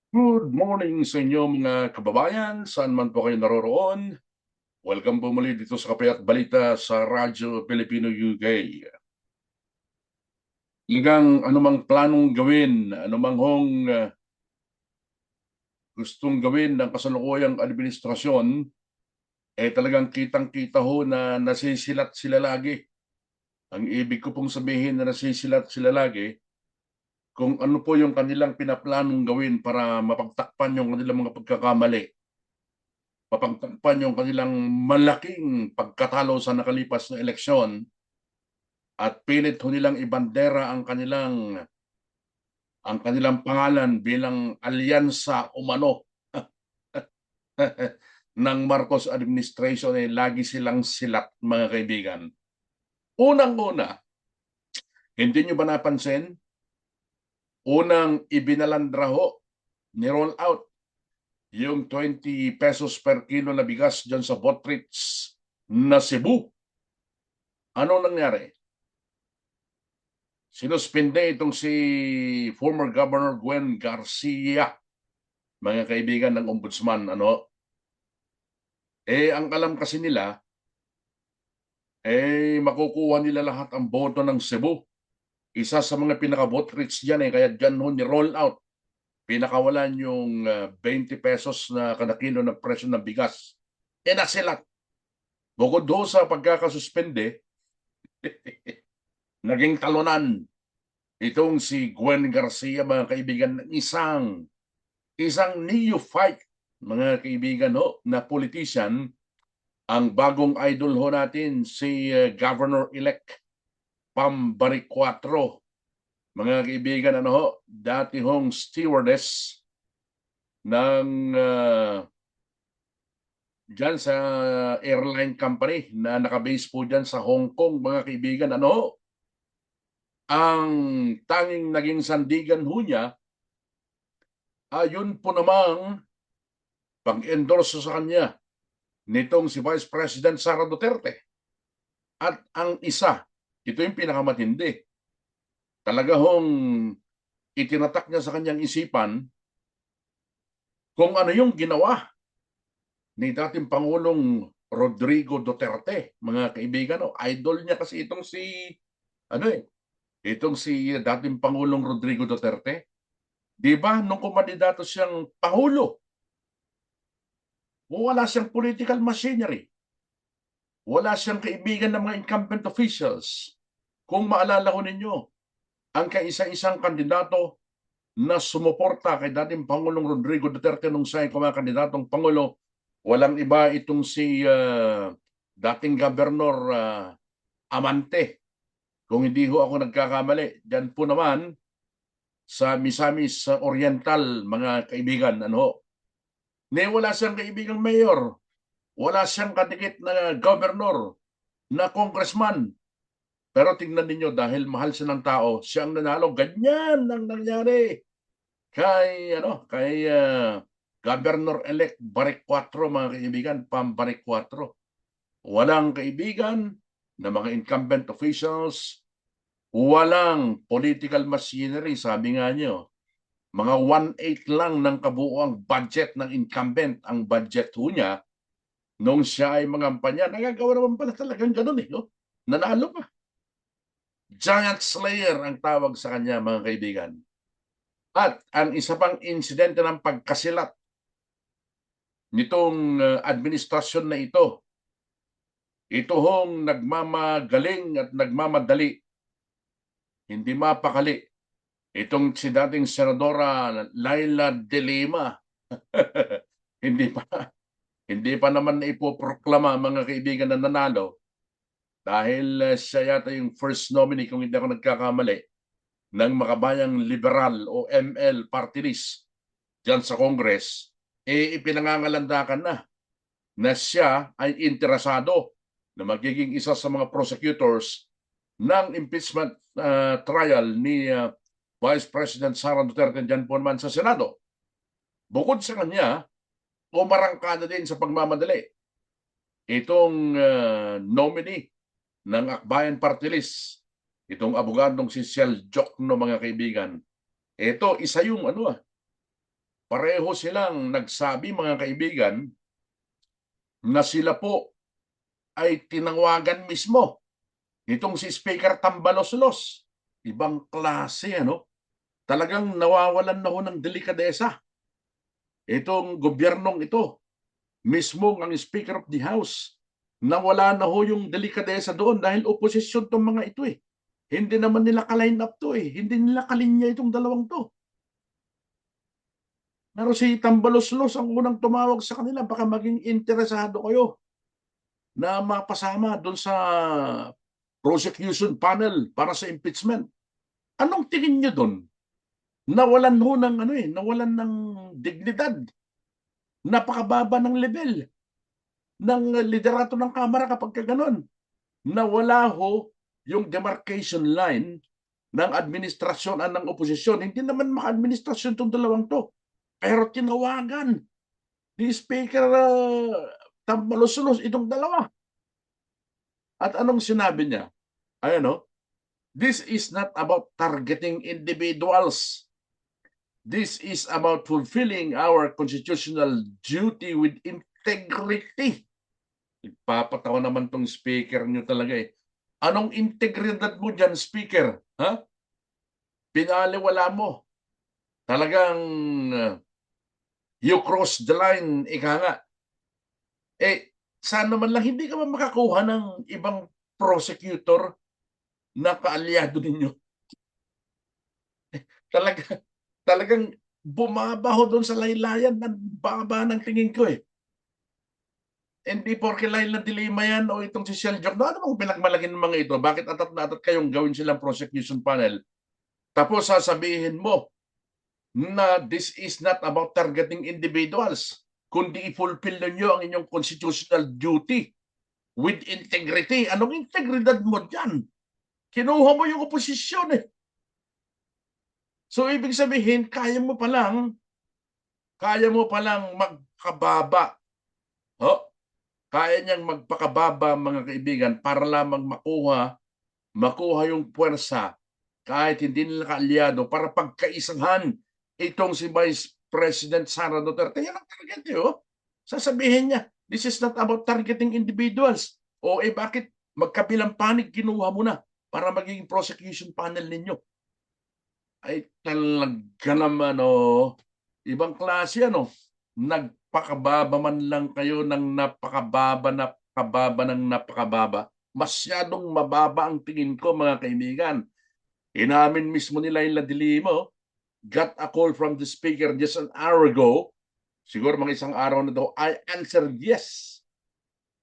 Good morning sa inyo mga kababayan, saan man po kayo naroroon. Welcome po muli dito sa Kape at Balita sa Radyo Pilipino UK. Hanggang anumang planong gawin, anumang gustong gawin ng kasalukuyang administrasyon, talagang kitang-kita ho na nasisilat sila lagi. Ang ibig ko pong sabihin na nasisilat sila lagi, kung ano po yung kanilang pinaplanong gawin para mapagtakpan yung kanilang mga pagkakamali, mapagtakpan yung kanilang malaking pagkatalo sa nakalipas na eleksyon at pilit ho nilang ibandera ang kanilang pangalan bilang alyansa umano ng Marcos administration lagi silang silat mga kaibigan. Unang-una, hindi nyo ba napansin? Unang ibinalandra ho ni roll out yung 20 pesos per kilo na bigas dyan sa Botrits na Cebu. Ano nangyari? Sinuspinde itong si former Governor Gwen Garcia, mga kaibigan ng ombudsman. Ang alam kasi nila, makukuha nila lahat ang boto ng Cebu. Isa sa mga pinaka-vote rich dyan kaya dyan ni-roll out. Pinakawalan yung 20 pesos na kada kilo ng presyo ng bigas. Nasilat. Bukod doon sa pagkakasuspende, naging talunan itong si Gwen Garcia, mga kaibigan, isang neophyte, mga kaibigan na politician, ang bagong idol natin, si Governor-elect Pambaric 4. Mga kaibigan, dati stewardess ng dyan sa airline company na nakabase po dyan sa Hong Kong, mga kaibigan. Ang tanging naging sandigan niya, ayun po namang pag-endorse sa kanya nitong si Vice President Sara Duterte. At ang isa, ito yung pinakamatindi, talaga itinatak niya sa kanyang isipan kung ano yung ginawa ni dating Pangulong Rodrigo Duterte, mga kaibigan. Idol niya kasi itong si dating Pangulong Rodrigo Duterte. Di ba, nung kumandidato siyang Pangulo, wala siyang political machinery. Wala siyang kaibigan ng mga incumbent officials. Kung maalala ko ninyo, ang kaisa-isang kandidato na sumuporta kay dating Pangulong Rodrigo Duterte nung siya ay kumakandidatong Pangulo, walang iba itong si dating Governor Amante. Kung hindi ho ako nagkakamali, dyan po naman sa Misamis Oriental, mga kaibigan, wala siyang kaibigang mayor, wala siyang kadikit na governor, na congressman. Pero tingnan ninyo, dahil mahal siya ng tao, siya ang nanalo. Ganyan ang nangyari kay Governor-elect Baric 4, mga kaibigan, Pambaric 4. Walang kaibigan na mga incumbent officials, walang political machinery, sabi nga niyo. Mga 1/8 lang ng kabuuang budget ng incumbent ang budget niya nung siya ay mangampanya. Nagagawa naman pala talagang ganun Nanalo pa. Giant Slayer ang tawag sa kanya, mga kaibigan. At ang isa pang insidente ng pagkasilat nitong administrasyon na ito nagmamagaling at nagmamadali, hindi mapakali. Itong si dating Senadora Laila De Lima, hindi pa naman ipoproklama, mga kaibigan, na nanalo dahil siya yata yung first nominee, kung hindi ako nagkakamali, ng Makabayang Liberal o ML party list dyan sa Congress. Ipinangangalandakan na siya ay interesado na magiging isa sa mga prosecutors ng impeachment trial ni Vice President Sara Duterte dyan po naman sa Senado. Bukod sa kanya, umarangkada din sa pagmamadali itong nominee ng Akbayan Party List, itong abogadong si Ciel Jokno, mga kaibigan. Ito, isa yung pareho silang nagsabi, mga kaibigan, na sila po ay tinawagan mismo nitong si Speaker Tambaloslos. Ibang klase, ano? Talagang nawawalan na ho ng delikadesa itong gobyernong ito. Mismo ang Speaker of the House, nawala na ho yung delikadesa doon dahil oposisyon tong mga ito eh. Hindi naman nila ka-line up to eh. Hindi nila kalinya itong dalawang to. Pero si Tambaloslos ang unang tumawag sa kanila, baka maging interesado kayo na mapasama doon sa prosecution panel para sa impeachment. Anong tingin niyo doon? Nawalan ho ng nawalan ng dignidad. Napakababa ng level ng liderato ng Kamara kapag gano'n. Nawala ho yung demarcation line ng administrasyon at ng oposisyon. Hindi naman maka-administrasyon itong dalawang to. Pero tinawagan ni Speaker Tambaloslos itong dalawa. At anong sinabi niya? Ayan, this is not about targeting individuals. This is about fulfilling our constitutional duty with integrity. Ipapatawa naman tong speaker nyo talaga eh. Anong integridad mo dyan, speaker? Ha? Pinaliwala mo. Talagang you cross the line, ika nga. Sana man lang hindi ka ba makakuha ng ibang prosecutor na kaalyado ninyo? Talagang bumabaho doon sa laylayan ng baba ng tingin ko eh. Hindi porke Laila de Lima yan o itong si Shell Joc. Ano bang pinagmalaki ng mga ito? Bakit atat na atat kayong gawin silang prosecution panel? Tapos sasabihin mo na this is not about targeting individuals, kundi i-fulfill ninyo ang inyong constitutional duty with integrity. Anong integridad mo dyan? Kinuha mo yung oposisyon eh. So ibig sabihin, kaya mo palang magkababa. Kaya niyang magpakababa, mga kaibigan, para lamang makuha yung puwersa kahit hindi nila kaalyado para pagkaisahan itong si Vice President Sara Duterte. Yan ang target niyo. Sasabihin niya, this is not about targeting individuals. Bakit magkabilang panig kinuha mo na para magiging prosecution panel ninyo? Ay talaga naman, ibang klase, nagpakababa man lang kayo ng napakababa. Masyadong mababa ang tingin ko, mga kaibigan. Inamin mismo nila yung Ladilimo, got a call from the speaker just an hour ago. Siguro mga isang araw na daw, I answered yes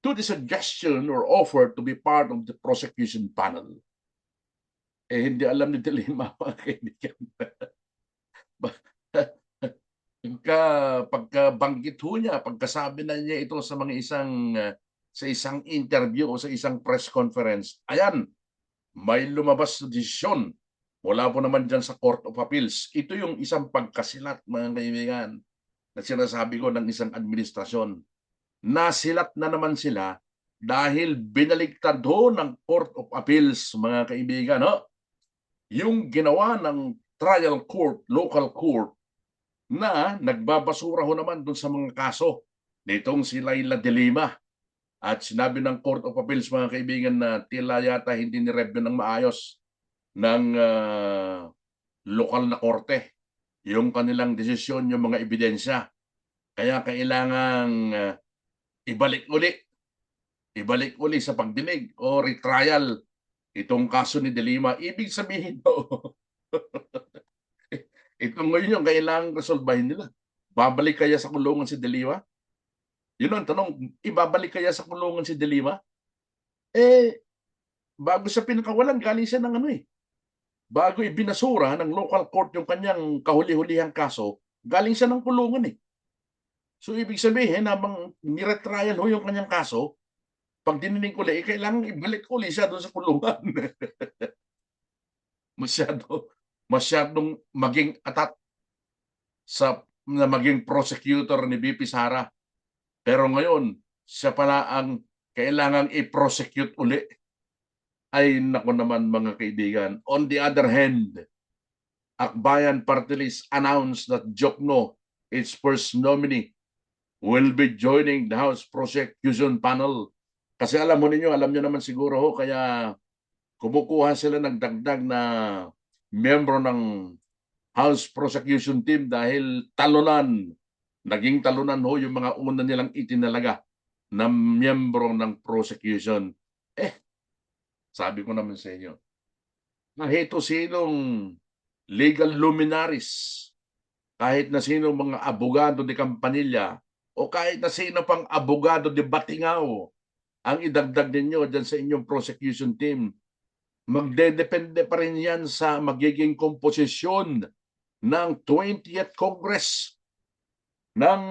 to the suggestion or offer to be part of the prosecution panel. Hindi alam ni Dilima, mga kaibigan. Pagkabanggit ho niya, pagkasabi na niya ito sa sa isang interview o sa isang press conference, ayan, may lumabas na desisyon. Wala po naman dyan sa Court of Appeals. Ito yung isang pagkasilat, mga kaibigan, na sinasabi ko ng isang administrasyon. Nasilat na naman sila dahil binaliktad ho ng Court of Appeals, mga kaibigan, yung ginawa ng trial court, local court, na nagbabasura ho naman dun sa mga kaso nitong si Laila de Lima. At sinabi ng Court of Appeals, mga kaibigan, na tila yata hindi ni-review ng maayos ng lokal na korte yung kanilang desisyon, yung mga ebidensya. Kaya kailangang ibalik uli sa pagdinig o retrial itong kaso ni de Lima. Ibig sabihin ito ngayon yung kailangang resolbahin nila. Babalik kaya sa kulungan si de Lima? Yun ang tanong, ibabalik kaya sa kulungan si de Lima? Bago siya pinakawalan, galing siya ng bago ibinasura ng local court yung kanyang kahuli-hulihang kaso, galing siya ng kulungan eh. So ibig sabihin, habang niretrial ho yung kanyang kaso, pag dininig uli, kailangan ibalik uli siya doon sa kulungan. Masyadong maging atat na maging prosecutor ni VP Sara. Pero ngayon, siya pala ang kailangang i-prosecute uli. Ay nako naman, mga kaibigan. On the other hand, Akbayan Party List announced that Jokno its first nominee will be joining the House Prosecution Panel. Kasi alam nyo naman siguro ho, kaya kumukuha sila ng dagdag na miyembro ng House Prosecution Team dahil naging talunan ho yung mga una nilang itinalaga na miyembro ng prosecution. Sabi ko naman sa inyo, kahit sinong legal luminaries, kahit na sino mga abogado de Campanilla, o kahit na sino pang abogado de Batingao, ang idagdag ninyo dyan sa inyong prosecution team, magdedepende pa rin yan sa magiging komposisyon ng 20th Congress ng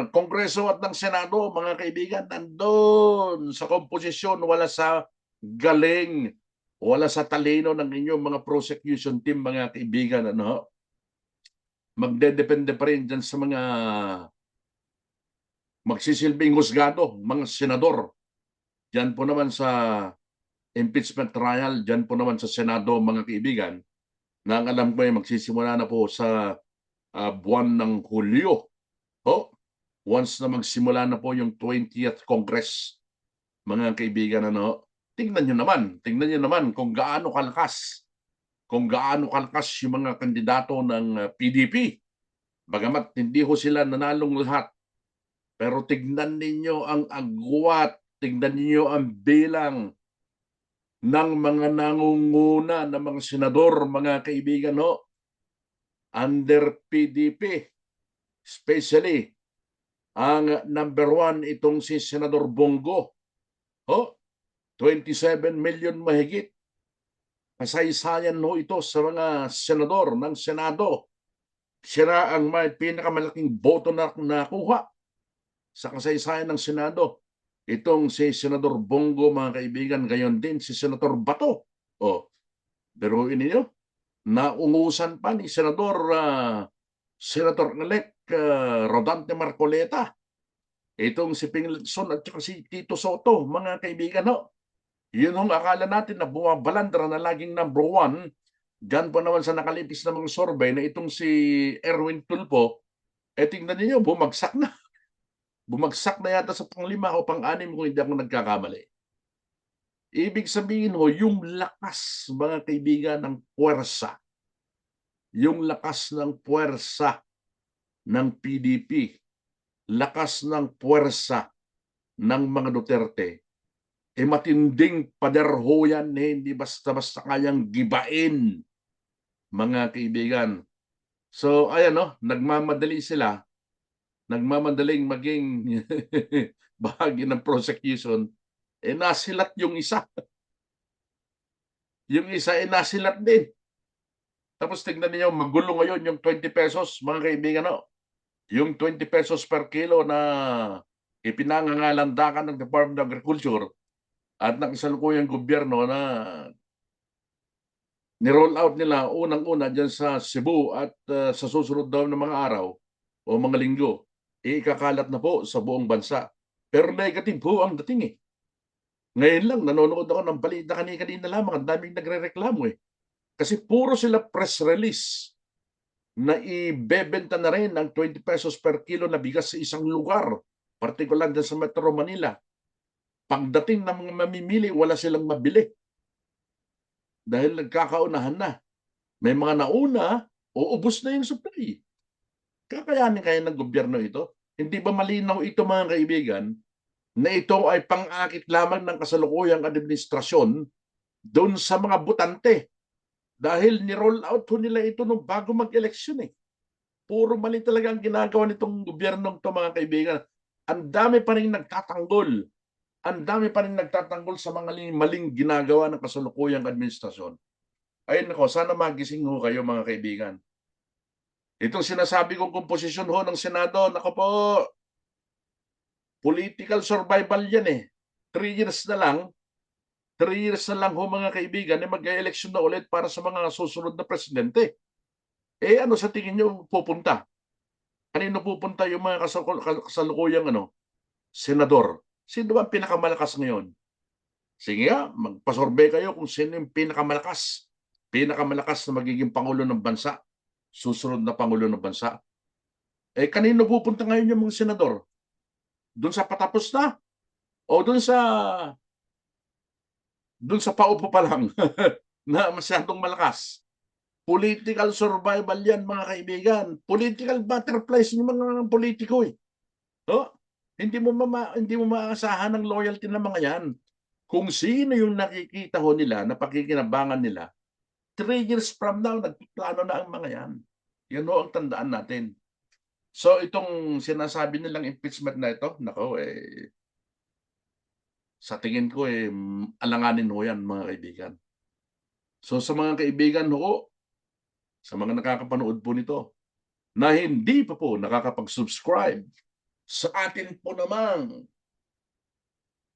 Kongreso at ng Senado, mga kaibigan. Nandun sa komposisyon, wala sa galing, wala sa talino ng inyong mga prosecution team, mga kaibigan. Magdedepende pa rin dyan sa mga magsisilbing husgado, mga senador. Diyan po naman sa impeachment trial, diyan po naman sa Senado, mga kaibigan, na ang alam ko ay magsisimula na po sa buwan ng Hulyo. Once na magsimula na po yung 20th Congress, mga kaibigan, tingnan nyo naman kung gaano kalakas yung mga kandidato ng PDP. Bagamat hindi ho sila nanalong lahat, pero tignan ninyo ang agwat, tignan ninyo ang bilang ng mga nangunguna ng mga senador, mga kaibigan, under PDP. Especially, ang number 1 itong si Senador Bongo. 27 million mahigit. Kasaysayan ito sa mga senador ng Senado. Siya ang may pinakamalaking boto na nakuha sa kasaysayan ng Senado. Itong si Senador Bongo, mga kaibigan, gayon din si Senator Bato. Biruin ninyo, naungusan pa ni Senator-elect Rodante Marcoleta. Itong si Ping Lacson at si Tito Soto, mga kaibigan. Yun ang akala natin na bumabalandra na laging number 1. Diyan po naman sa nakalipis na mga survey na itong si Erwin Tulfo, tingnan niyo, bumagsak na. Bumagsak na yata sa pang-5 o pang-6 kung hindi ako nagkakamali. Ibig sabihin yung lakas, mga kaibigan, ng puwersa. Yung lakas ng puwersa ng PDP. Lakas ng puwersa ng mga Duterte. Matinding paderho yan, hindi basta-basta kayang gibain, mga kaibigan. So, ayan, nagmamadali sila. Nagmamadaling maging bahagi ng prosecution. Nasilat yung isa. Yung isa nasilat din. Tapos tingnan niyo, magulo ngayon yung 20 pesos, mga kaibigan. Yung 20 pesos per kilo na ipinangangalandakan ng Department of Agriculture at ng kasalukuyang gobyerno na ni-roll out nila unang-una dyan sa Cebu at sa susunod daw ng mga araw o mga linggo, ikakalat na po sa buong bansa. Pero negative po ang dating. Ngayon lang, nanonood ako ng balita kanina lamang, ang daming nagre-reklamo Kasi puro sila press release na ibebenta na rin ng 20 pesos per kilo na bigas sa isang lugar, partikular dyan sa Metro Manila. Pagdating ng mga mamimili, wala silang mabili. Dahil nagkakaunahan na. May mga nauna, uubos na yung supply. Kakayanin kaya ng gobyerno ito? Hindi ba malinaw ito, mga kaibigan, na ito ay pang-akit lamang ng kasalukuyang administrasyon doon sa mga butante? Dahil ni-roll out nila ito nung bago mag-eleksyon Puro mali talaga ang ginagawa nitong gobyernong ito, mga kaibigan. Ang dami pa rin nagtatanggol. Ang dami pa rin nagtatanggol sa mga maling ginagawa ng kasalukuyang administrasyon. Ayun ako, sana magising ho kayo, mga kaibigan. Itong sinasabi kong komposisyon ng Senado, nako po, political survival yan 3 years na lang, 3 years na lang mga kaibigan, mag-eleksyon na ulit para sa mga susunod na presidente. Ano sa tingin nyo pupunta? Kanino pupunta yung mga kasalukuyang senador? Sino ba ang pinakamalakas ngayon? Sige nga, magpasurvey kayo kung sino yung pinakamalakas na magiging Pangulo ng Bansa, susunod na Pangulo ng Bansa. Kanino pupunta ngayon yung mga senador? Doon sa patapos na? O doon sa paupo pa lang na masyadong malakas? Political survival yan, mga kaibigan. Political butterflies yung mga politiko eh. Oh, hindi mo maasahan ang loyalty ng mga yan. Kung sino yung nakikita ho nila na pakikinabangan nila, 3 years from now, nagplano na ang mga yan. Yan ho ang tandaan natin. So itong sinasabi nilang impeachment na ito, nako sa tingin ko alanganin ho yan, mga kaibigan. So sa mga kaibigan ho, sa mga nakakapanood po nito, na hindi pa po nakakapag-subscribe sa atin po namang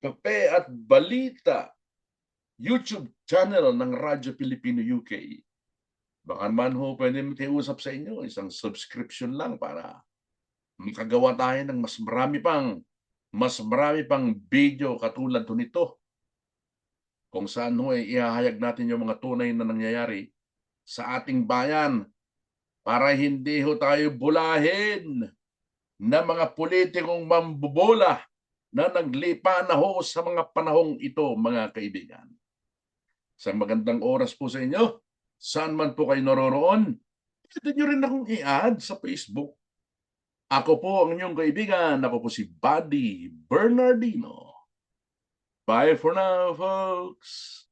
Kape at Balita YouTube channel ng Radyo Pilipino UK. Baka naman ho pwede makiusap sa inyo, isang subscription lang para makagawa tayo ng mas marami pang video katulad nito kung saan ho ihahayag natin yung mga tunay na nangyayari sa ating bayan para hindi ho tayo bulahin na mga politikong mambobola na naglipa na ho sa mga panahong ito, mga kaibigan. Sa magandang oras po sa inyo, saan man po kayo naroroon, pwede nyo rin akong i-add sa Facebook. Ako po ang inyong kaibigan. Ako po si Buddy Bernardino. Bye for now, folks.